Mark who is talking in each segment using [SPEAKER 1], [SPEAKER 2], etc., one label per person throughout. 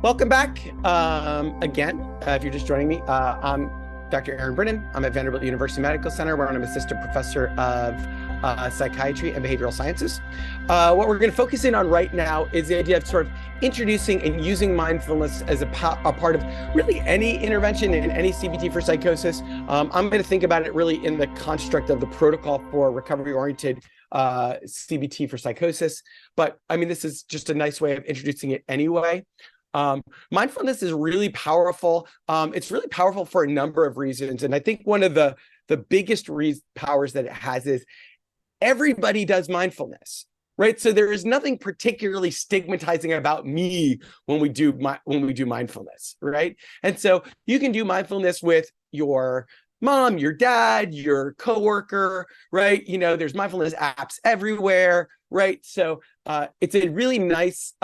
[SPEAKER 1] Welcome back again. If you're just joining me, I'm Dr. Brinen. I'm at Vanderbilt University Medical Center, where I'm an assistant professor of psychiatry and behavioral sciences. What we're going to focus in on right now is the idea of sort of introducing and using mindfulness as a part of really any intervention in any CBT for psychosis. I'm going to think about it really in the construct of the protocol for recovery-oriented CBT for psychosis. But I mean, this is just a nice way of introducing it anyway. Mindfulness is really powerful. It's really powerful for a number of reasons. And I think one of the biggest powers that it has is everybody does mindfulness, right? So there is nothing particularly stigmatizing about me when we do mindfulness, right? And so you can do mindfulness with your mom, your dad, your coworker, right? You know, there's mindfulness apps everywhere, right? So it's a really nice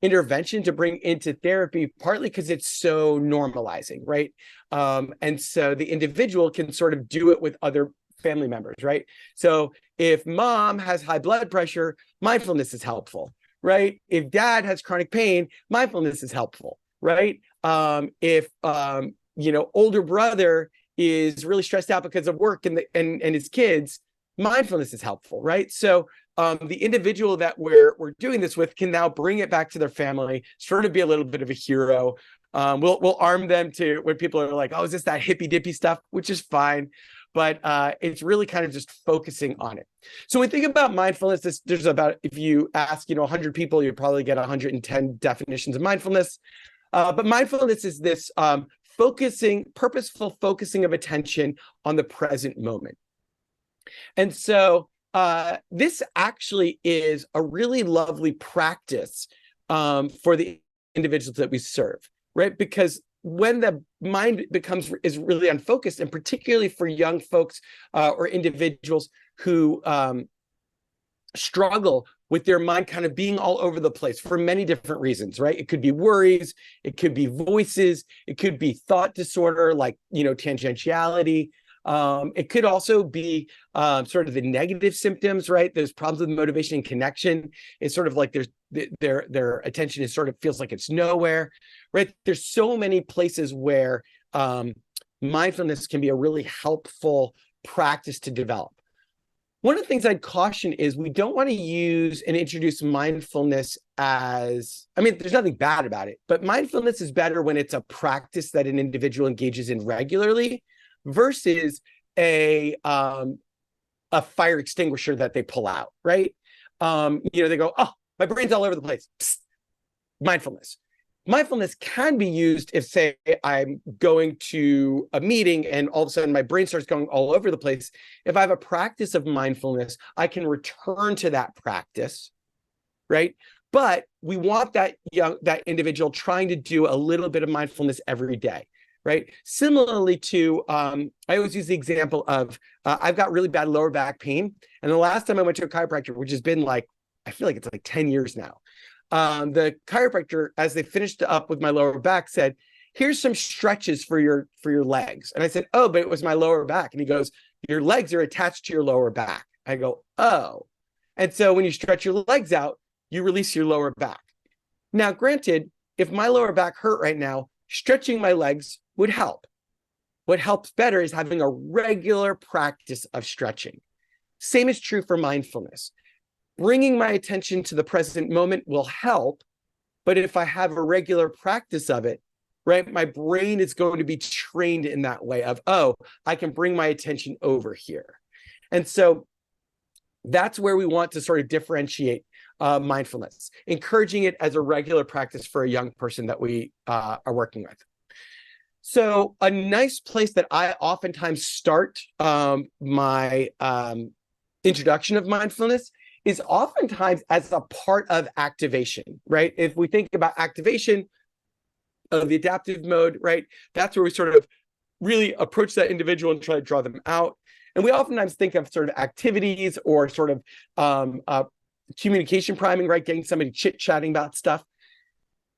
[SPEAKER 1] intervention to bring into therapy, partly because it's so normalizing, right? And so the individual can sort of do it with other family members, right? So if mom has high blood pressure, mindfulness is helpful, right? If dad has chronic pain, mindfulness is helpful, right? If older brother is really stressed out because of work and his kids, mindfulness is helpful, right? So the individual that we're doing this with can now bring it back to their family, sort of be a little bit of a hero. We'll arm them to when people are like, oh, is this that hippy dippy stuff, which is fine. But it's really kind of just focusing on it. So when we think about mindfulness, there's about, if you ask, 100 people, you probably get 110 definitions of mindfulness. But mindfulness is this purposeful focusing of attention on the present moment. And so this actually is a really lovely practice for the individuals that we serve, right? Because when the mind is really unfocused, and particularly for young folks or individuals who struggle with their mind kind of being all over the place for many different reasons, right? It could be worries, it could be voices, it could be thought disorder like, tangentiality. It could also be sort of the negative symptoms, right? There's problems with motivation and connection. It's sort of like their attention is sort of feels like it's nowhere, right? There's so many places where mindfulness can be a really helpful practice to develop. One of the things I'd caution is we don't want to use and introduce mindfulness there's nothing bad about it, but mindfulness is better when it's a practice that an individual engages in regularly versus a fire extinguisher that they pull out, right? They go, oh, my brain's all over the place. Psst. Mindfulness. Mindfulness can be used if, say, I'm going to a meeting and all of a sudden my brain starts going all over the place. If I have a practice of mindfulness, I can return to that practice, right? But we want that individual trying to do a little bit of mindfulness every day. Right. Similarly to, I always use the example of, I've got really bad lower back pain. And the last time I went to a chiropractor, which has been I feel like it's like 10 years now. The chiropractor, as they finished up with my lower back, said, here's some stretches for your legs. And I said, oh, but it was my lower back. And he goes, your legs are attached to your lower back. I go, oh. And so when you stretch your legs out, you release your lower back. Now, granted, if my lower back hurt right now, stretching my legs would help. What helps better is having a regular practice of stretching. Same is true for mindfulness. Bringing my attention to the present moment will help, but if I have a regular practice of it, right, my brain is going to be trained in that way of, oh, I can bring my attention over here. And so that's where we want to sort of differentiate mindfulness, encouraging it as a regular practice for a young person that we are working with. So a nice place that I oftentimes start my introduction of mindfulness is oftentimes as a part of activation, right? If we think about activation of the adaptive mode, right, that's where we sort of really approach that individual and try to draw them out. And we oftentimes think of sort of activities or sort of communication priming, right? Getting somebody chit-chatting about stuff.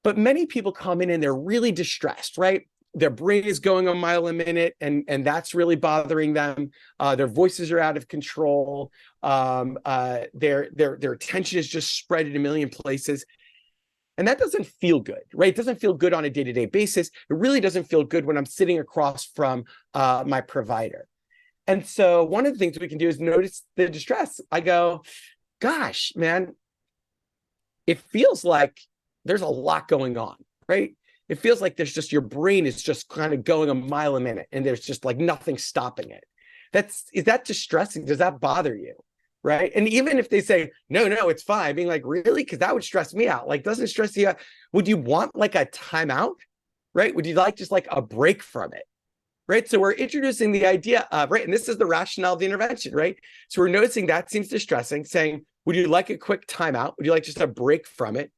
[SPEAKER 1] But many people come in and they're really distressed, right? Their brain is going a mile a minute, and that's really bothering them. Their voices are out of control. Their attention is just spread in a million places. And that doesn't feel good, right? It doesn't feel good on a day-to-day basis. It really doesn't feel good when I'm sitting across from my provider. And so one of the things we can do is notice the distress. I go, gosh, man, it feels like there's a lot going on, right? It feels like there's just, your brain is just kind of going a mile a minute and there's just like nothing stopping it. Is that distressing? Does that bother you? Right. And even if they say, no, it's fine, being like, really? Because that would stress me out. Like, doesn't it stress you out? Would you want like a timeout? Right? Would you like just like a break from it? Right. So we're introducing the idea of, right, and this is the rationale of the intervention, right? So we're noticing that seems distressing, saying, would you like a quick timeout? Would you like just a break from it?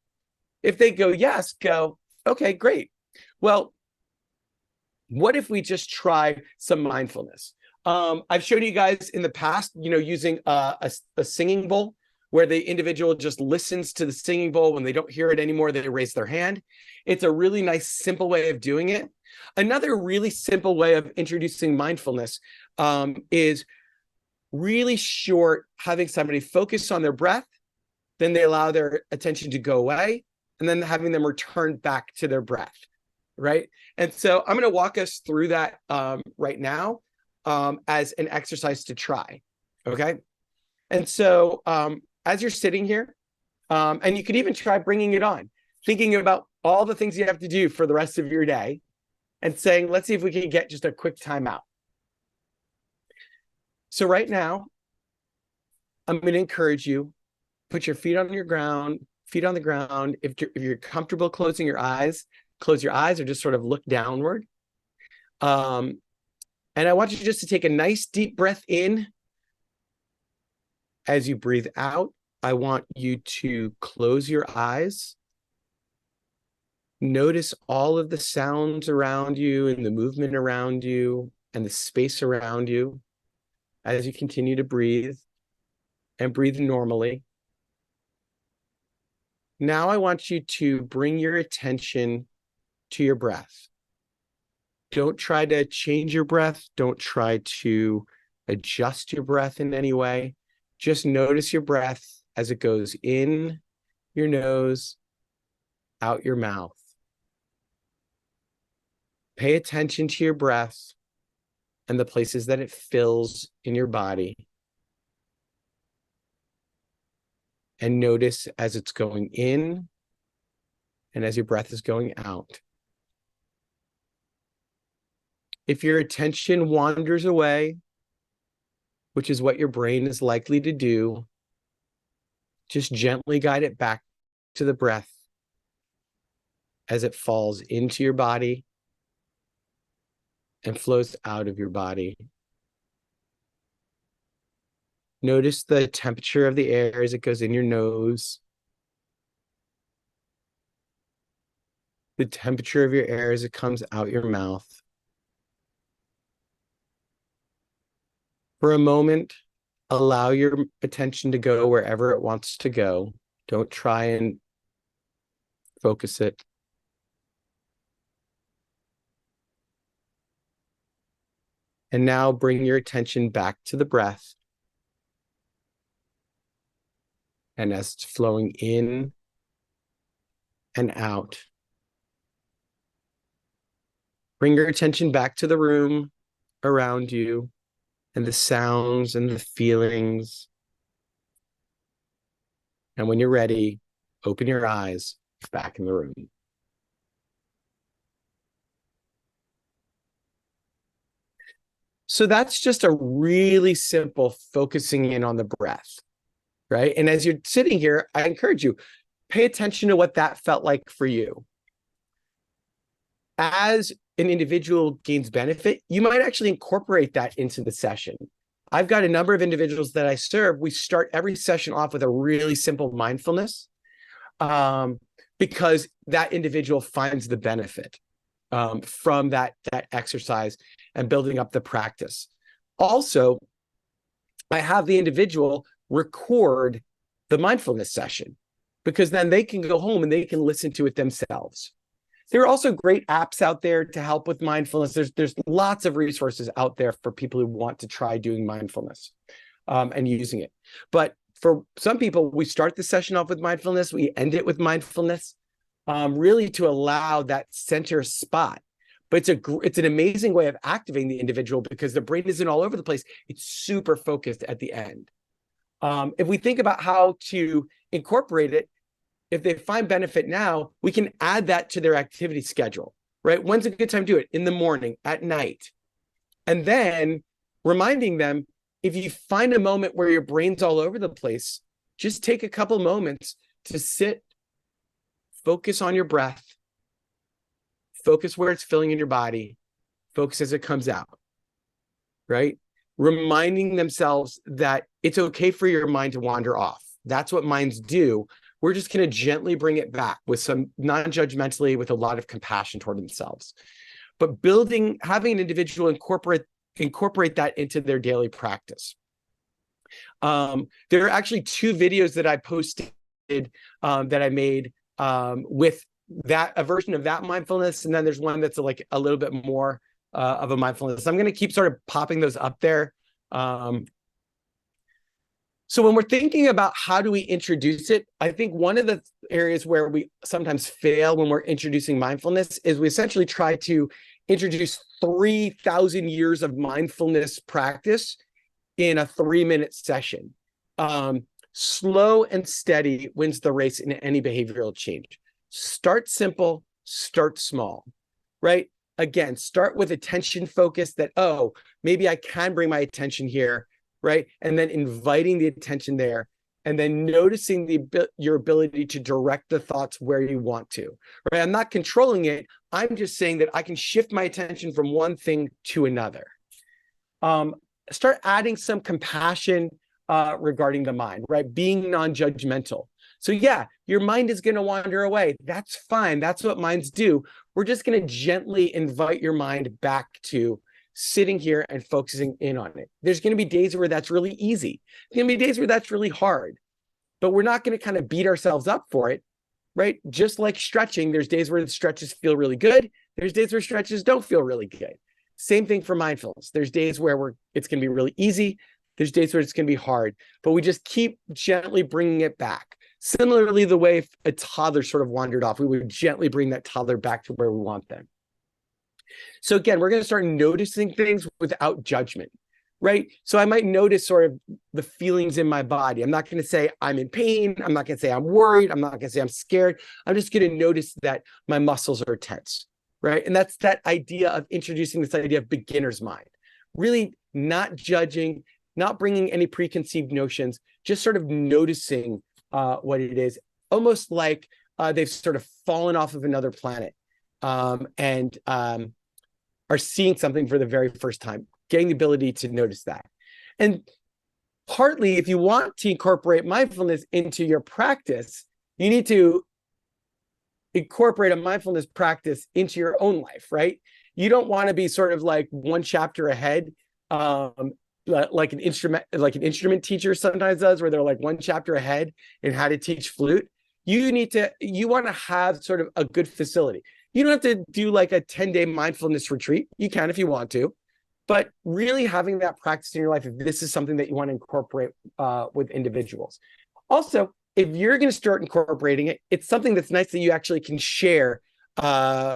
[SPEAKER 1] If they go, yes, go, okay, great. Well, what if we just try some mindfulness? I've shown you guys in the past, using a singing bowl where the individual just listens to the singing bowl. When they don't hear it anymore, they raise their hand. It's a really nice, simple way of doing it. Another really simple way of introducing mindfulness is really short, having somebody focus on their breath, then they allow their attention to go away, and then having them return back to their breath, right? And so I'm going to walk us through that right now as an exercise to try, okay? And so as you're sitting here, and you could even try bringing it on, thinking about all the things you have to do for the rest of your day and saying, let's see if we can get just a quick timeout. So right now, I'm going to encourage you, put your feet on the ground. If you're comfortable closing your eyes, close your eyes or just sort of look downward. And I want you just to take a nice deep breath in. As you breathe out, I want you to close your eyes. Notice all of the sounds around you and the movement around you and the space around you as you continue to breathe and breathe normally. Now I want you to bring your attention to your breath. Don't try to change your breath. Don't try to adjust your breath in any way. Just notice your breath as it goes in your nose, out your mouth. Pay attention to your breath and the places that it fills in your body. And notice as it's going in and as your breath is going out. If your attention wanders away, which is what your brain is likely to do, just gently guide it back to the breath as it falls into your body and flows out of your body. Notice the temperature of the air as it goes in your nose, the temperature of your air as it comes out your mouth. For a moment, allow your attention to go wherever it wants to go. Don't try and focus it. And now bring your attention back to the breath. And as it's flowing in and out, bring your attention back to the room around you and the sounds and the feelings. And when you're ready, open your eyes back in the room. So that's just a really simple focusing in on the breath, right? And as you're sitting here, I encourage you, pay attention to what that felt like for you. As an individual gains benefit, you might actually incorporate that into the session. I've got a number of individuals that I serve. We start every session off with a really simple mindfulness because that individual finds the benefit from that exercise and building up the practice. Also, I have the individual record the mindfulness session because then they can go home and they can listen to it themselves. There are also great apps out there to help with mindfulness. There's lots of resources out there for people who want to try doing mindfulness and using it. But for some people, we start the session off with mindfulness, we end it with mindfulness. really to allow that center spot. But it's an amazing way of activating the individual because the brain isn't all over the place. It's super focused at the end. If we think about how to incorporate it, if they find benefit now, we can add that to their activity schedule, right? When's a good time to do it? In the morning, at night. And then reminding them, if you find a moment where your brain's all over the place, just take a couple moments to sit, focus on your breath, focus where it's filling in your body, focus as it comes out, right? Reminding themselves that it's okay for your mind to wander off. That's what minds do. We're just going to gently bring it back with some non-judgmentally, with a lot of compassion toward themselves. But having an individual incorporate that into their daily practice. There are actually 2 videos that I posted that I made with a version of that mindfulness, and then there's one that's like a little bit more of a mindfulness. I'm going to keep sort of popping those up there. So when we're thinking about how do we introduce it, I think one of the areas where we sometimes fail when we're introducing mindfulness is we essentially try to introduce 3,000 years of mindfulness practice in a 3-minute session. Slow and steady wins the race in any behavioral change. Start simple, start small, right? Again, start with attention focus that, oh, maybe I can bring my attention here, right? And then inviting the attention there, and then noticing your ability to direct the thoughts where you want to, right? I'm not controlling it. I'm just saying that I can shift my attention from one thing to another. Start adding some compassion regarding the mind, right? Being non-judgmental. So yeah, your mind is going to wander away. That's fine. That's what minds do. We're just going to gently invite your mind back to sitting here and focusing in on it. There's going to be days where that's really easy. There's going to be days where that's really hard, but we're not going to kind of beat ourselves up for it, right? Just like stretching, there's days where the stretches feel really good. There's days where stretches don't feel really good. Same thing for mindfulness. There's days where it's going to be really easy. There's days where it's going to be hard, but we just keep gently bringing it back. Similarly, the way if a toddler sort of wandered off, we would gently bring that toddler back to where we want them. So again, we're going to start noticing things without judgment, right? So I might notice sort of the feelings in my body. I'm not going to say I'm in pain. I'm not going to say I'm worried. I'm not going to say I'm scared. I'm just going to notice that my muscles are tense, right? And that's that idea of introducing this idea of beginner's mind, really not judging, not bringing any preconceived notions, just sort of noticing what it is, almost like they've sort of fallen off of another planet and are seeing something for the very first time, getting the ability to notice that. And partly, if you want to incorporate mindfulness into your practice, you need to incorporate a mindfulness practice into your own life, right? You don't want to be sort of like one chapter ahead, like an instrument teacher sometimes does, where they're like one chapter ahead in how to teach flute. You want to have sort of a good facility. You don't have to do like a 10-day mindfulness retreat. You can if you want to, but really having that practice in your life, if this is something that you want to incorporate with individuals. Also, if you're going to start incorporating it, it's something that's nice that you actually can share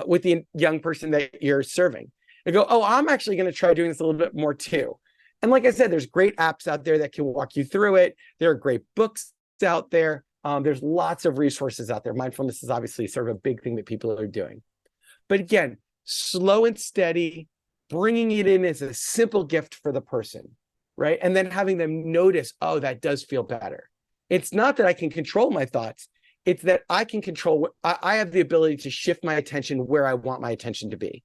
[SPEAKER 1] with the young person that you're serving. And go, oh, I'm actually going to try doing this a little bit more too. And like I said, there's great apps out there that can walk you through it. There are great books out there. There's lots of resources out there. Mindfulness is obviously sort of a big thing that people are doing. But again, slow and steady, bringing it in as a simple gift for the person, right? And then having them notice, oh, that does feel better. It's not that I can control my thoughts. It's that I can control, I have the ability to shift my attention where I want my attention to be,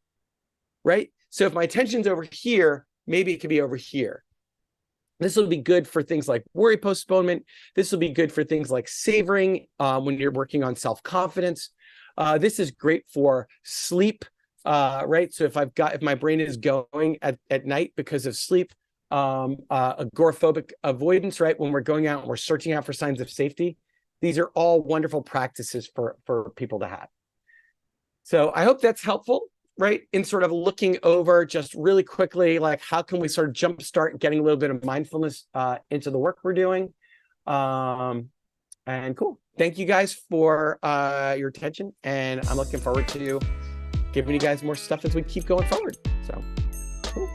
[SPEAKER 1] right? So if my attention's over here, maybe it could be over here. This will be good for things like worry postponement. This will be good for things like savoring when you're working on self-confidence. This is great for sleep, right? So if my brain is going at night because of sleep, agoraphobic avoidance, right? When we're going out and we're searching out for signs of safety, these are all wonderful practices for people to have. So I hope that's helpful, right? In sort of looking over just really quickly, like how can we sort of jumpstart getting a little bit of mindfulness into the work we're doing. And cool. Thank you guys for your attention. And I'm looking forward to giving you guys more stuff as we keep going forward. So cool.